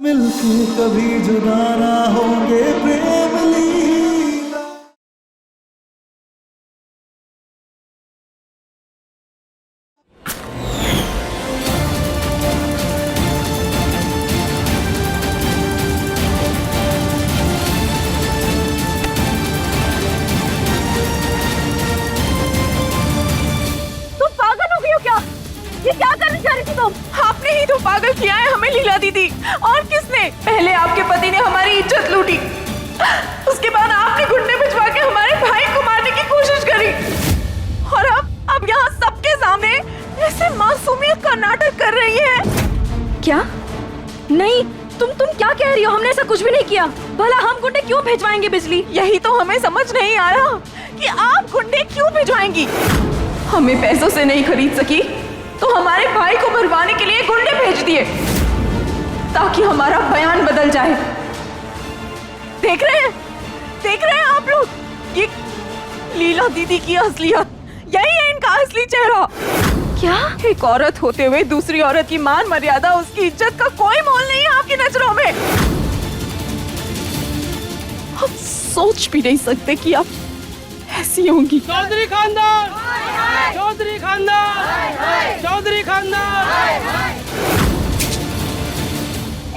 मिलके कभी जुदा ना होंगे प्रेम लीला। तुम पागल हो गई हो क्या? ये क्या करना चाह रही थी तुम? आपने ही तो पागल किया है हमें लीला दीदी। और किसने? पहले आपके पति ने हमारी इज्जत लूटी, उसके बाद आपने गुंडे भिजवा के हमारे भाई को मारने की कोशिश करी, और अब यहाँ सबके सामने ऐसे मासूमियत का नाटक कर रही है। क्या? नहीं, तुम क्या कह रही हो? हमने ऐसा कुछ भी नहीं किया। भला हम गुंडे क्यों भिजवाएंगे बिजली? यही तो हमें समझ नहीं आ रहा कि आप गुंडे क्यों भिजवाएंगी। हमें पैसों से नहीं खरीद सकी तो हमारे भाई को मरवाने के लिए गुंडे भेज दिए ताकि हमारा बयान बदल जाए। देख रहे हैं आप लोग, ये लीला दीदी की असलियत, यही है इनका असली चेहरा। क्या? एक औरत होते हुए दूसरी औरत की मान मर्यादा, उसकी इज्जत का कोई मोल नहीं है आपकी नजरों में। आप सोच भी नहीं सकते कि आप ऐसी होंगी। चौधरी खानदान, चौधरी खानदान, चौधरी खानदान।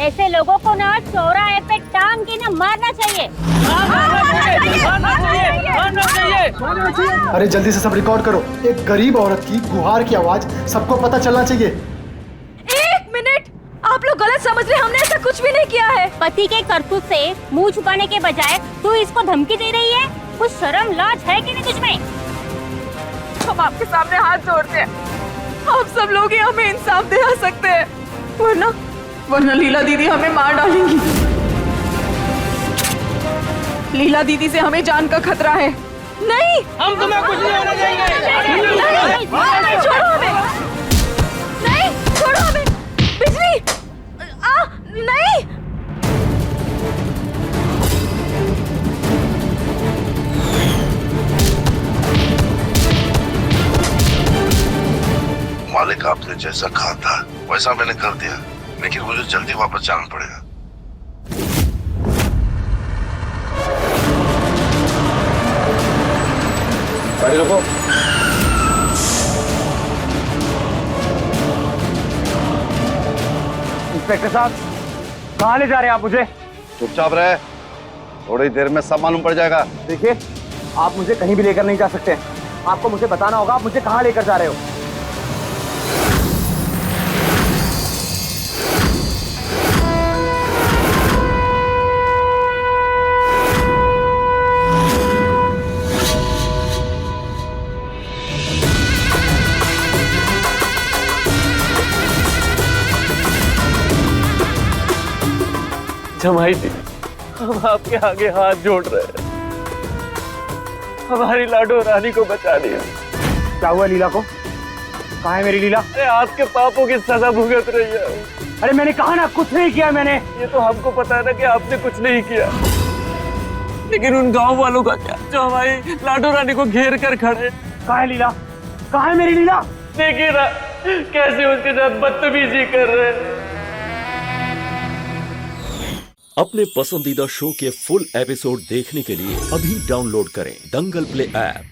ऐसे लोगों को ना चौराहे पे टांग के ना मारना चाहिए। मारना चाहिए। अरे जल्दी से सब रिकॉर्ड करो। एक गरीब औरत की गुहार की आवाज सबको पता चलना चाहिए। एक मिनट, आप लोग गलत समझ रहे हैं, हमने ऐसा कुछ भी नहीं किया है। पति के करतूत से मुंह छुपाने के बजाय तू इसको धमकी दे रही है। कुछ शर्म लाज है कि नहीं तुझमें? हम आपके सामने हाथ जोड़ते हैं, आप सब लोग ही हमें इंसाफ दिला सकते हैं, वरना लीला दीदी हमें मार डालेंगी। लीला दीदी से हमें जान का खतरा है। नहीं, हम तुम्हें कुछ नहीं होने देंगे। नहीं, छोड़ो हमें। नहीं, छोड़ो हमें। बिजली, नहीं। मालिक, आपने जैसा कहा था वैसा मैंने कर दिया, लेकिन मुझे जल्दी वापस जाना पड़ेगा। गाड़ी रोको। इंस्पेक्टर साहब, कहाँ ले जा रहे हैं आप मुझे? चुपचाप रहे, थोड़ी देर में सब मालूम पड़ जाएगा। देखिए, आप मुझे कहीं भी लेकर नहीं जा सकते। आपको मुझे बताना होगा आप मुझे कहाँ लेकर जा रहे हो। जमाई जी, हम आपके आगे हाथ जोड़ रहे हैं, हमारी लाडो रानी को बचा दिया। क्या हुआ लीला को? कहाँ है मेरी लीला? अरे आपके पापों की सजा भुगत रही है। अरे मैंने कहा ना, कुछ नहीं किया मैंने। ये तो हमको पता है ना कि आपने कुछ नहीं किया, लेकिन उन गांव वालों का क्या जो हमारी लाडो रानी को घेर कर खड़े। कहाँ है लीला? कहाँ है मेरी लीला? देखिए ना कैसे उसके साथ बदतमीजी कर रहे हैं। अपने पसंदीदा शो के फुल एपिसोड देखने के लिए अभी डाउनलोड करें दंगल प्ले ऐप।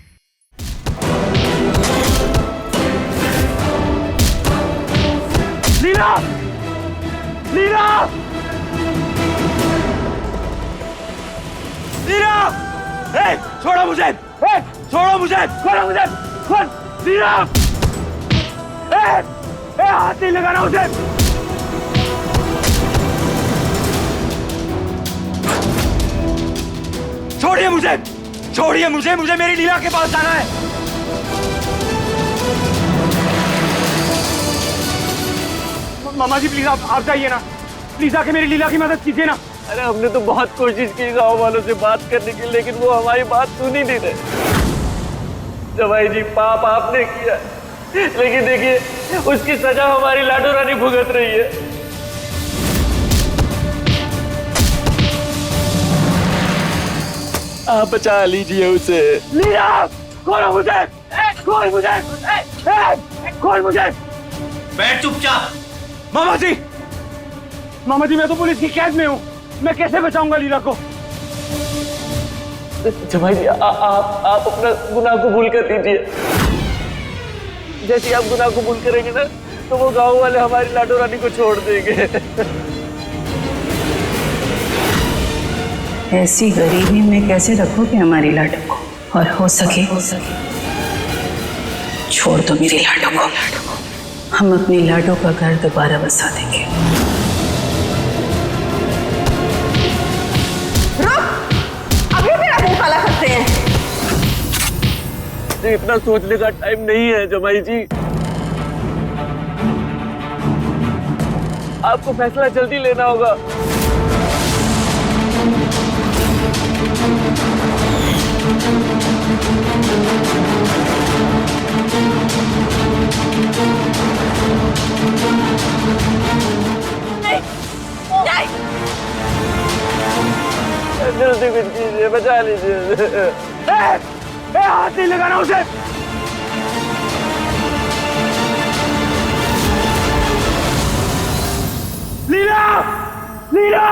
लीला! लीला! लीला! ए, छोड़ो मुझे! ए, छोड़ो मुझे! छोड़ो मुझे! छोड़! लीला! हाथ नहीं लगाना मुझे! छोड़िए मुझे! छोड़िए मुझे! मुझे मेरी लीला के पास जाना है। मामा जी प्लीज आप जाइए ना, प्लीज आके मेरी लीला की मदद कीजिए ना। अरे हमने तो बहुत कोशिश की गांव वालों से बात करने की, लेकिन वो हमारी बात सुन ही नहीं रहे। जवाई जी, पाप आपने किया, लेकिन देखिए उसकी सजा हमारी लाडो रानी भुगत रही है। आप बचा लीजिए उसे। लीला! खोलो मुझे! खोल मुझे! खोल मुझे! बैठ चुपचाप। मामा जी, मामा जी मैं तो पुलिस की कैद में हूँ, मैं कैसे बचाऊंगा लीला को? जमाई जी आप अपना गुनाह कबूल कर लीजिए। जैसे आप गुनाह कबूल करेंगे ना तो वो गांव वाले हमारी लाडो रानी को छोड़ देंगे। ऐसी गरीबी में कैसे रखोगे हमारी लाडो को? और हो सके छोड़ दो मेरी लाडो को, हम अपनी लाडो का घर दोबारा बसा देंगे। अभी मेरा मुंह काला करते हैं। इतना सोचने का टाइम नहीं है जमाई जी। आपको फैसला जल्दी लेना होगा। जल्दी कुछ कीजिए, बचा लीजिए। हाथ नहीं लगाना उसे। लीला, लीला!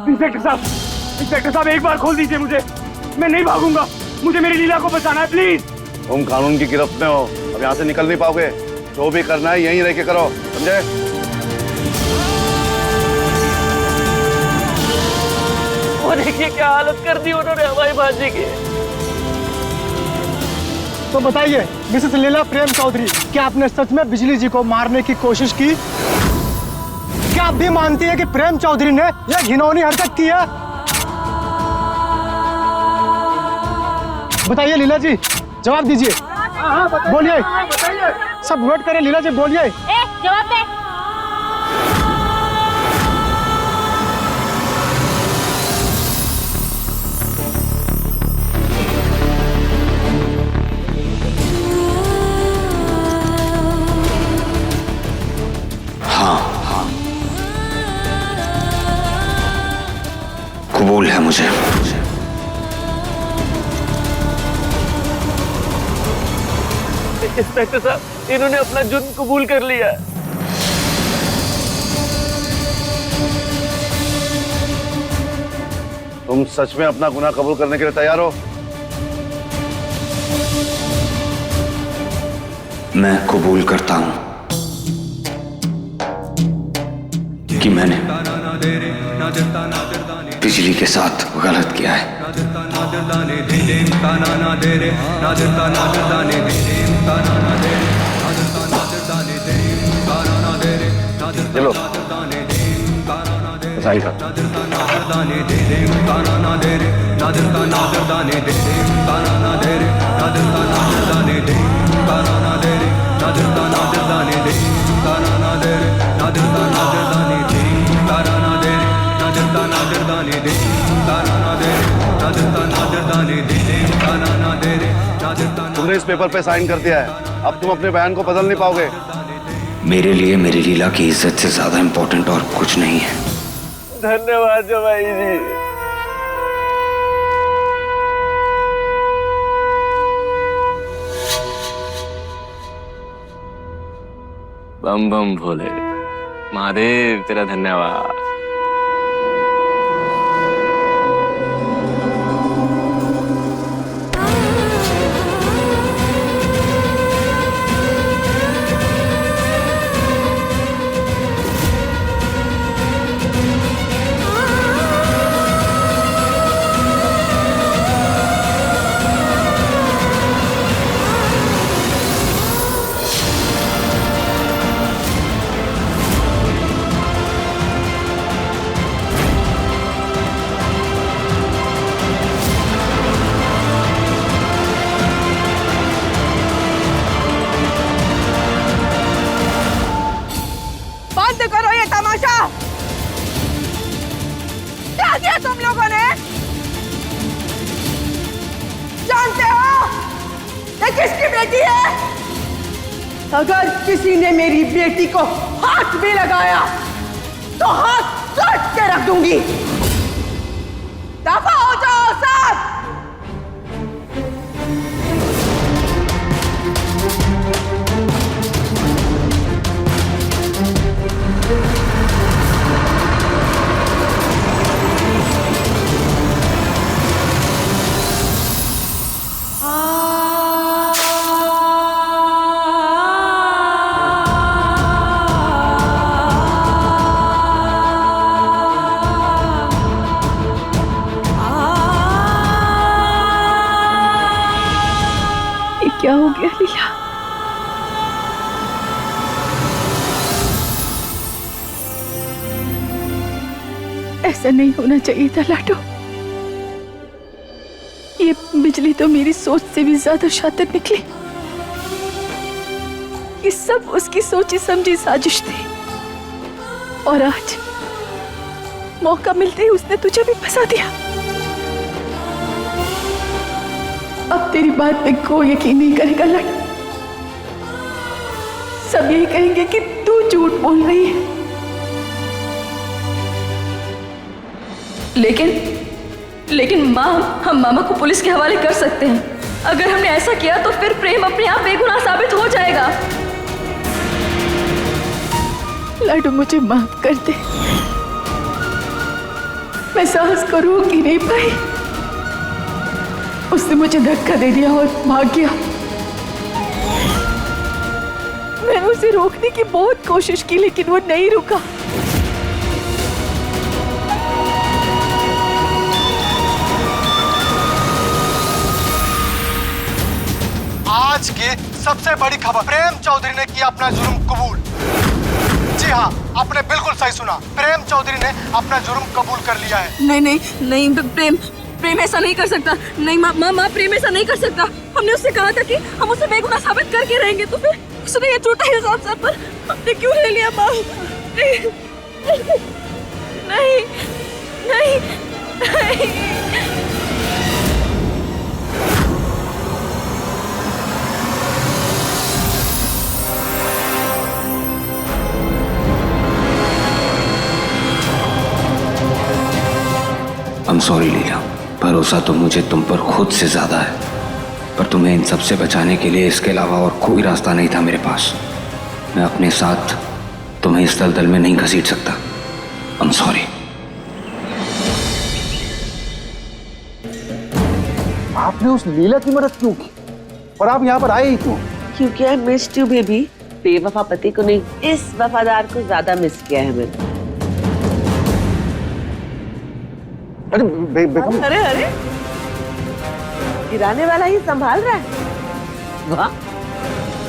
इंस्पेक्टर साहब एक बार खोल दीजिए मुझे, मैं नहीं भागूंगा, मुझे मेरी लीला को बचाना है प्लीज। तुम कानून की गिरफ्त में हो, अब यहाँ से निकल नहीं पाओगे। जो भी करना है यहीं रह के करो, समझे? वो देखिए क्या हालत कर दी उन्होंने हमारी भाजी की। तो बताइए मिसेस लीला प्रेम चौधरी, क्या आपने सच में बिजली जी को मारने की कोशिश की? क्या आप भी मानती है कि प्रेम चौधरी ने यह घिनौनी हरकत की है? बताइए लीला जी, जवाब दीजिए। बोलिए, सब वेट करें। लीला जी बोलिए। जवाब दे। कबूल है मुझे। इंस्पेक्टर साहब इन्होंने अपना जुर्म कबूल कर लिया। तुम सच में अपना गुनाह कबूल करने के लिए तैयार हो? मैं कबूल करता हूं कि मैंने बिजली के साथ गलत किया है। चलो सही था। तुमने इस पेपर पे साइन कर दिया है, अब तुम अपने बयान को बदल नहीं पाओगे। मेरे लिए मेरी लीला की इज्जत से ज्यादा इंपॉर्टेंट और कुछ नहीं है। धन्यवाद जवाई जी। बम बम भोले महादेव, तेरा धन्यवाद। करो ये तमाशा। क्या किया तुम लोगों ने? जानते हो ये किसकी बेटी है? अगर किसी ने मेरी बेटी को हाथ भी लगाया तो हाथ काट के रख दूंगी। दफा हो जाओ सब। गया लीला। ऐसा नहीं होना चाहिए था लाडो। ये बिजली तो मेरी सोच से भी ज्यादा शातिर निकली। ये सब उसकी सोची समझी साजिश थी, और आज मौका मिलते ही उसने तुझे भी फंसा दिया। अब तेरी बात पे कोई यकीन नहीं करेगा लाडो। सब यही कहेंगे कि तू झूठ बोल रही है। लेकिन माँ, हम मामा को पुलिस के हवाले कर सकते हैं। अगर हमने ऐसा किया तो फिर प्रेम अपने आप बेगुनाह साबित हो जाएगा। लाडो मुझे माफ कर दे। मैं साहस को रोक ही नहीं पाई। उसने मुझे धक्का दे दिया और भाग गया। मैंने उसे रोकने की बहुत कोशिश की, लेकिन वो नहीं रुका। आज की सबसे बड़ी खबर, प्रेम चौधरी ने किया अपना जुर्म कबूल। जी हाँ, आपने बिल्कुल सही सुना। प्रेम चौधरी ने अपना जुर्म कबूल कर लिया है। नहीं प्रेम ऐसा नहीं कर सकता। नहीं माँ, प्रेम ऐसा नहीं कर सकता। हमने उससे कहा था कि हम उसे बेगुनाह साबित करके रहेंगे, तो फिर उसने ये झूठा इल्जाम सर पर हमने क्यों ले लिया? माँ नहीं। I'm sorry लीला, भरोसा तो मुझे तुम पर खुद से ज्यादा है, पर तुम्हें इन सब से बचाने के लिए इसके अलावा और कोई रास्ता नहीं था मेरे पास। मैं अपने साथ तुम्हें इस दलदल में नहीं घसीट सकता। I'm sorry। आपने उस लीला की मदद क्यों की, और आप यहाँ पर आए ही क्यों? क्योंकि आई मिस्ड यू बेबी। बेवफा पति को नहीं, इस वफादार को ज्यादा मिस किया है मैंने। अरे गिराने वाला ही संभाल रहा है। वाह,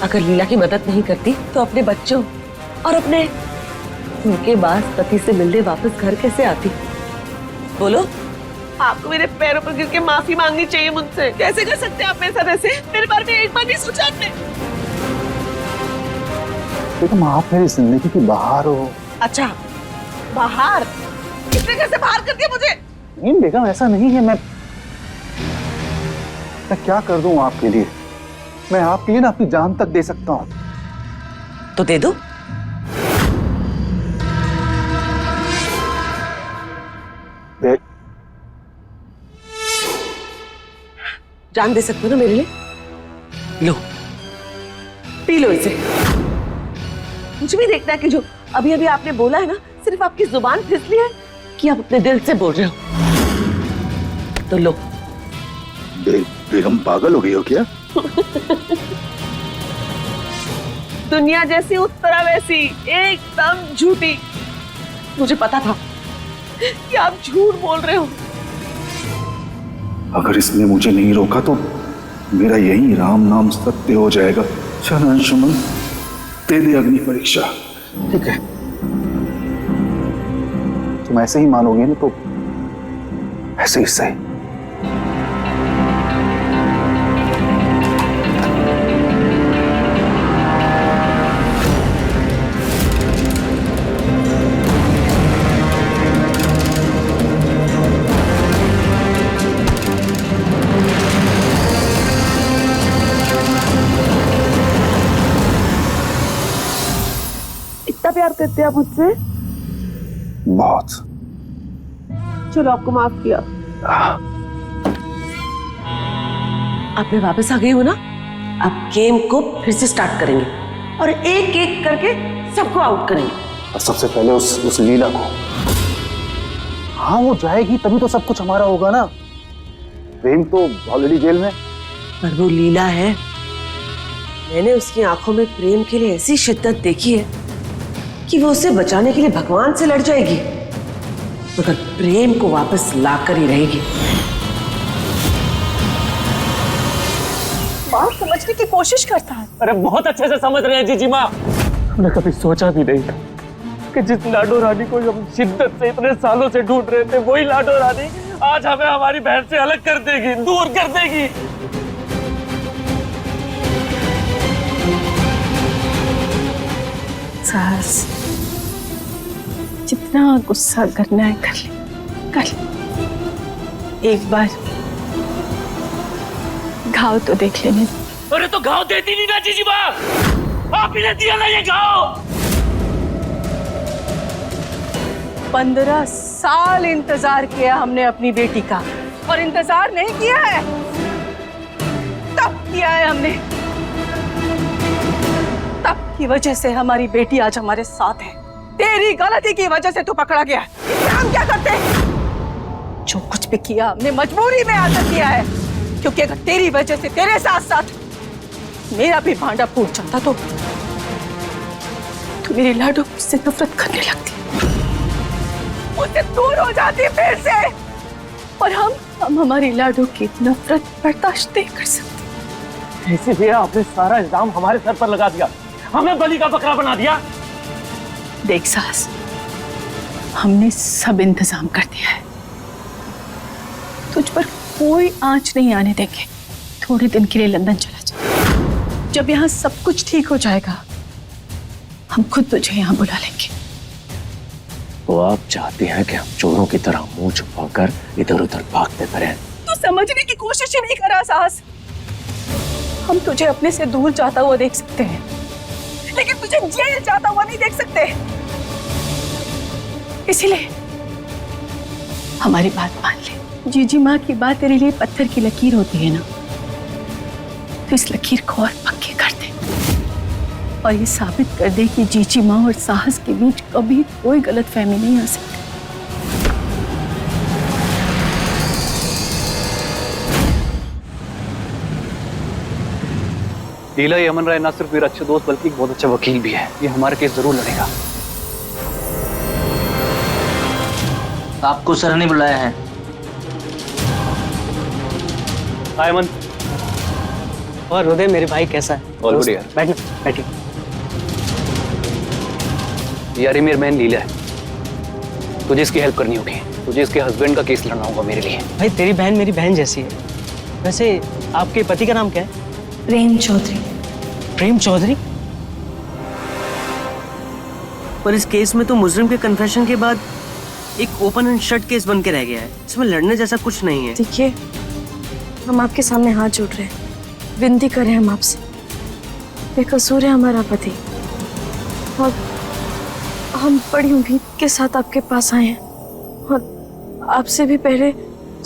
अगर लीला की मदद नहीं करती तो अपने बच्चों और अपने उनके बाद पति से मिलने वापस घर कैसे आती? बोलो, आपको मेरे पैरों पर गिर के माफी मांगनी चाहिए मुझसे। कैसे कर सकते हैं आप मेरे साथ ऐसे? मेरे बारे में एक बार नहीं सोचा आपने? बेगम, आप मेरी जिंदगी की बाहर हो। अच्छा, बाहर? किसने कैसे बाहर कर दिया मुझे? नहीं बेगम, ऐसा नहीं है। मैं क्या कर दूं आपके लिए? मैं आपके लिए ना अपनी जान तक दे सकता हूं। तो दे दो। जान दे सकते हो ना मेरे लिए? लो, पी लो इसे। मुझे भी देखना है कि जो अभी अभी आपने बोला है ना, सिर्फ आपकी जुबान फिसली है कि आप अपने दिल से बोल रहे हो। तो लो। बेगम, पागल हो गई हो क्या? दुनिया जैसी उस तरह वैसी, एकदम झूठी। मुझे पता था कि आप झूठ बोल रहे हो। अगर इसने मुझे नहीं रोका तो मेरा यही राम नाम सत्य हो जाएगा। चल अंशुमन, दे दे अग्नि परीक्षा। ठीक है, तुम ऐसे ही मानोगे ना तो ऐसे ही सही। प्यार करते हैं आप मुझसे? बहुत। चलो, आपको माफ किया। आप वापस आ गई हो ना? अब गेम को फिर से स्टार्ट करेंगे और एक एक करके सबको आउट करेंगे। और सबसे पहले उस लीला को। हाँ, वो जाएगी तभी तो सब कुछ हमारा होगा ना। प्रेम तो ऑलरेडी जेल में। पर वो लीला है, मैंने उसकी आंखों में प्रेम के लिए ऐसी शिद्दत देखी है कि वो उसे बचाने के लिए भगवान से लड़ जाएगी, मगर प्रेम को वापस लाकर ही रहेगी। समझने की कोशिश करता है। अरे बहुत अच्छे से समझ रहे हैं जीजी माँ। हमने कभी सोचा भी नहीं था कि जिस लाडो रानी को हम शिद्दत से इतने सालों से ढूंढ रहे थे, वही लाडो रानी आज हमें हमारी बहन से अलग कर देगी, दूर कर देगी। सास, जितना गुस्सा करना है कर ले, कर ले। एक बार घाव तो देख लेने। अरे तो घाव देती नहीं ना जीजी माँ, आप ही ने दिया ना ये घाव। 15 साल इंतजार किया हमने अपनी बेटी का, और इंतजार नहीं किया है तब किया है हमने। तब की वजह से हमारी बेटी आज हमारे साथ है। तेरी गलती की वजह से तू पकड़ा गया। इसमें हम क्या करते? जो कुछ भी किया हमने मजबूरी में आकर किया है, क्योंकि अगर तेरी वजह से तेरे साथ साथ मेरा भी भांडा फूट जाता तो मेरी लाडो मुझसे नफरत करने लगती, मुझसे दूर हो जाती फिर से, और हम हमारी लाडो की नफरत बर्दाश्त नहीं कर सकते। इसीलिए आपने सारा इल्जाम हमारे सर पर लगा दिया, हमें बलि का बकरा बना दिया। देख सास, हमने सब इंतजाम कर दिया है, तुझ पर कोई आंच नहीं आने देंगे। थोड़े दिन के लिए लंदन चला जा, जब यहाँ सब कुछ ठीक हो जाएगा हम खुद तुझे यहाँ बुला लेंगे। वो आप चाहती हैं कि हम चोरों की तरह मुंह छुपाकर इधर उधर भागते फिरें? तू समझने की कोशिश ही नहीं कर रहा साहस। हम तुझे अपने से दूर जाता हुआ देख सकते हैं, लेकिन तुझे जेल जाता हुआ नहीं देख सकते। इसीलिए हमारी बात मान ले। जीजी माँ की बात तेरे लिए पत्थर की लकीर होती है ना, तो इस लकीर को और पक्के कर दे और ये साबित कर दे कि जीजी माँ और साहस के बीच कभी कोई गलतफहमी नहीं आ सकती। लीला, ये अमन राय ना सिर्फ मेरा अच्छा दोस्त बल्कि एक बहुत अच्छा वकील भी है। ये हमारा केस जरूर लड़ेगा। आपको सर ने बुलाया है। हाय अमन। और हृदय मेरे भाई कैसा है? ऑल गुड यार। बैठिए बैठिए। यार ये मेरी बहन लीला है, तुझे इसकी हेल्प करनी होगी। तुझे इसके हस्बैंड का केस लड़ना होगा मेरे लिए। भाई तेरी बहन मेरी बहन जैसी है। वैसे आपके पति का नाम क्या है? प्रेम चौधरी। प्रेम चौधरी? पर इस केस में तो मुजरिम के कन्फेशन के बाद एक ओपन एंड शट केस बन के रह गया है। इसमें लड़ने जैसा कुछ नहीं है। देखिए, हम आपके सामने हाथ जोड़ रहे हैं, विनती कर रहे हैं हम आपसे। बेकसूर है हमारा पति, और हम बड़ी उम्मीद के साथ आपके पास आए हैं। और आपसे भी पहले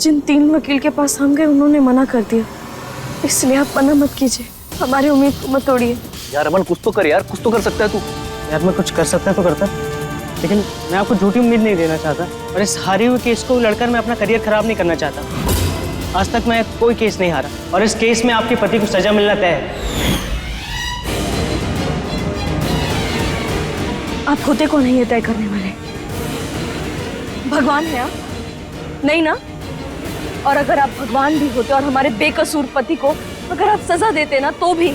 जिन 3 वकील के पास हम गए उन्होंने मना कर दिया, इसलिए आप मना मत कीजिए, हमारी उम्मीद को मत तोड़िए। यार अमन कुछ तो कर यार, कुछ तो कर सकता है तू। यार मैं कुछ कर सकता तो करता, लेकिन मैं आपको झूठी उम्मीद नहीं देना चाहता, और इस हारे हुए केस को लड़कर मैं अपना करियर खराब नहीं करना चाहता। आज तक मैं कोई केस नहीं हारा, और इस केस में आपके पति को सजा मिलना तय है। आप होते कौन है ये तय करने वाले? भगवान है आप? नहीं ना? और अगर आप भगवान भी होते और हमारे बेकसूर पति को अगर आप सजा देते ना, तो भी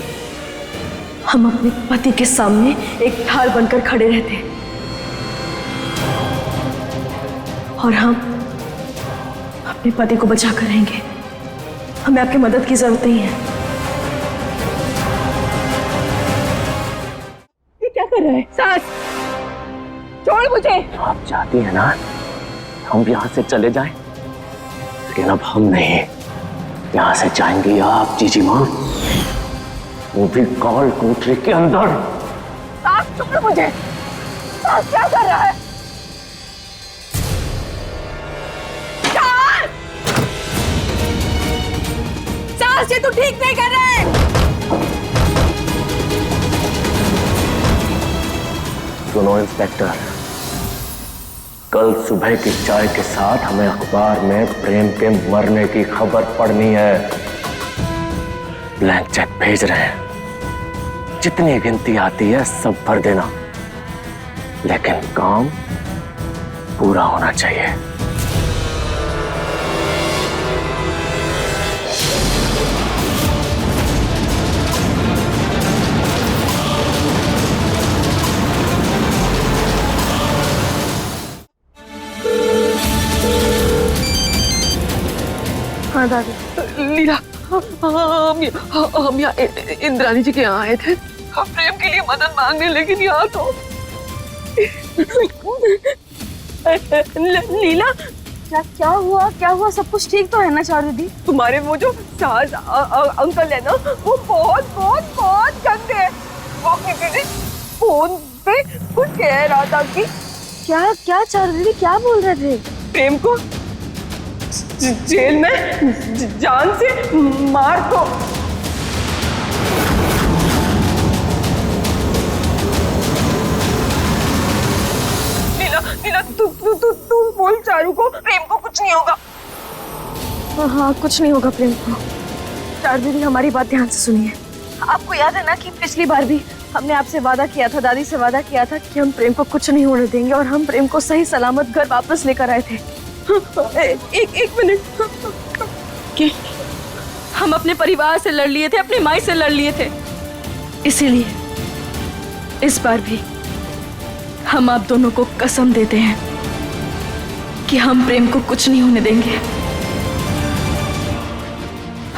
हम अपने पति के सामने एक ढाल बनकर खड़े रहते, और हम अपने पति को बचा कर रहेंगे। हमें आपकी मदद की जरूरत नहीं है। ये क्या कर रहा है? सास, छोड़ मुझे। आप चाहती है ना हम यहाँ से चले जाएं, लेकिन अब हम नहीं, यहाँ से जाएंगी आप जीजी माँ, वो भी कॉल कोठरी के अंदर। सास छोड़ मुझे। सास क्या कर रहा है? सास, ये तू ठीक नहीं कर रहा है। सुनो इंस्पेक्टर, कल सुबह की चाय के साथ हमें अखबार में प्रेम के मरने की खबर पढ़नी है। ब्लैंक चेक भेज रहे हैं, जितनी गिनती आती है सब भर देना, लेकिन काम पूरा होना चाहिए। ना दादी। लीला, हम यहाँ इंद्राणी जी के यहाँ आए थे, हम प्रेम के लिए मदद मांगने, लेकिन यहाँ तो लीला, क्या हुआ? सब कुछ ठीक तो है ना चारू दीदी? तुम्हारे वो जो सास अंकल है ना, वो बहुत गंदे हैं। वो अपनी फोन पे कुछ कह रहा था कि क्या चारू दीदी क्या बोल रहे थे? प्रेम को जेल में जान से मार दो। लीला, तू बोल चारू को, प्रेम को कुछ नहीं होगा। हाँ, कुछ नहीं होगा प्रेम को। चारू दीदी हमारी बात ध्यान से सुनिए। आपको याद है ना कि पिछली बार भी हमने आपसे वादा किया था, दादी से वादा किया था कि हम प्रेम को कुछ नहीं होने देंगे, और हम प्रेम को सही सलामत घर वापस लेकर आए थे। एक मिनट, कि हम अपने परिवार से लड़ लिए थे, अपनी माई से लड़ लिए थे, इसीलिए इस बार भी हम आप दोनों को कसम देते हैं कि हम प्रेम को कुछ नहीं होने देंगे।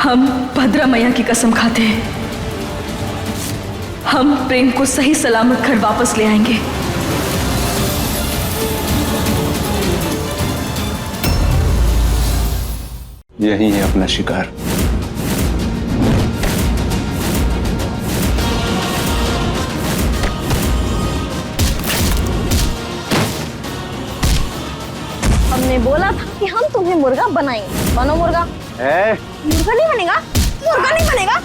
हम भद्रा मैया की कसम खाते हैं, हम प्रेम को सही सलामत घर वापस ले आएंगे। यही है अपना शिकार। हमने बोला था कि हम तुम्हें मुर्गा बनाएंगे। बनो मुर्गा। है? मुर्गा नहीं बनेगा? मुर्गा नहीं बनेगा?